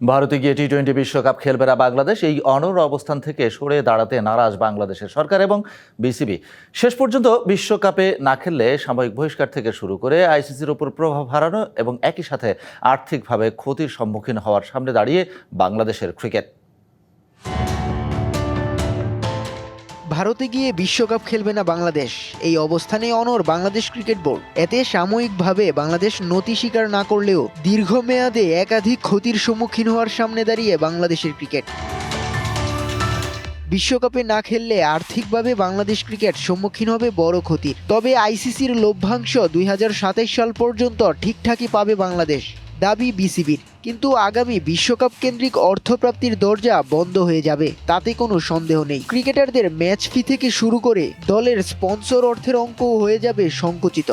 ভারতে গিয়ে টি-20 বিশ্বকাপ খেলবে না বাংলাদেশ, এই অনড় অবস্থান থেকে সরে দাঁড়াতে নারাজ বাংলাদেশের সরকার এবং বিসিবি। শেষ পর্যন্ত বিশ্বকাপে না খেললে সাময়িক বহিষ্কার থেকে শুরু করে আইসিসির উপর প্রভাব হারানো এবং একই সাথে আর্থিকভাবে ক্ষতির সম্মুখীন হওয়ার সামনে দাঁড়িয়ে বাংলাদেশের ক্রিকেট। ভারতে গিয়ে বিশ্বকাপ খেলবে না বাংলাদেশ, এই অবস্থানে অনড় বাংলাদেশ ক্রিকেট বোর্ড। এতে সাময়িকভাবে বাংলাদেশ নতি স্বীকার না করলেও দীর্ঘমেয়াদে একাধিক ক্ষতির সম্মুখীন হওয়ার সামনে দাঁড়িয়ে বাংলাদেশের ক্রিকেট। বিশ্বকাপে না খেললে আর্থিকভাবে বাংলাদেশ ক্রিকেট সম্মুখীন হবে বড় ক্ষতির। তবে আইসিসির লভ্যাংশ 2027 সাল পর্যন্ত ঠিকঠাকই পাবে বাংলাদেশ, দাবি বিসিবির। কিন্তু আগামী বিশ্বকাপ কেন্দ্রিক অর্থপ্রাপ্তির দরজা বন্ধ হয়ে যাবে, তাতে কোনো সন্দেহ নেই। ক্রিকেটারদের ম্যাচ ফি থেকে শুরু করে দলের স্পন্সর অর্থের অঙ্কও হয়ে যাবে সংকুচিত।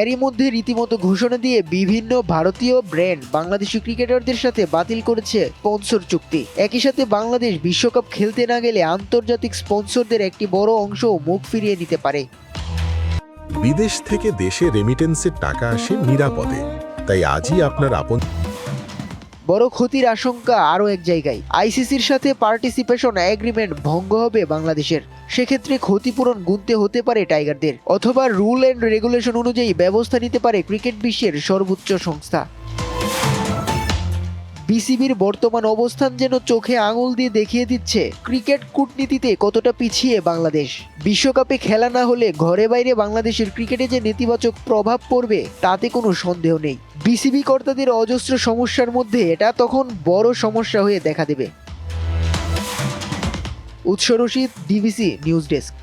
এরই মধ্যে রীতিমতো ঘোষণা দিয়ে বিভিন্ন ভারতীয় ব্র্যান্ড বাংলাদেশি ক্রিকেটারদের সাথে বাতিল করেছে স্পন্সর চুক্তি। একই সাথে বাংলাদেশ বিশ্বকাপ খেলতে না গেলে আন্তর্জাতিক স্পন্সরদের একটি বড় অংশও মুখ ফিরিয়ে নিতে পারে। বিদেশ থেকে দেশে রেমিটেন্সের টাকা আসে নিরাপদে, তাই আজই আপনার আপন। বড় ক্ষতির আশঙ্কা আরও এক জায়গায়। আইসিসির সাথে পার্টিসিপেশন এগ্রিমেন্ট ভঙ্গ হবে বাংলাদেশের। সেক্ষেত্রে ক্ষতিপূরণ গুনতে হতে পারে টাইগারদের, অথবা রুল অ্যান্ড রেগুলেশন অনুযায়ী ব্যবস্থা নিতে পারে ক্রিকেট বিশ্বের সর্বোচ্চ সংস্থা। বিসিবির বর্তমান অবস্থান যেন চোখে আঙুল দিয়ে দেখিয়ে দিচ্ছে ক্রিকেট কূটনীতিতে কতটা পিছিয়ে বাংলাদেশ। বিশ্বকাপে খেলা না হলে ঘরে বাইরে বাংলাদেশের ক্রিকেটে যে নেতিবাচক প্রভাব পড়বে তাতে কোনো সন্দেহ নেই। বিসিবি কর্তাদের অজস্র সমস্যার মধ্যে এটা তখন বড় সমস্যা হয়ে দেখা দেবে। উৎস রশিদ, ডিবিসি নিউজ ডেস্ক।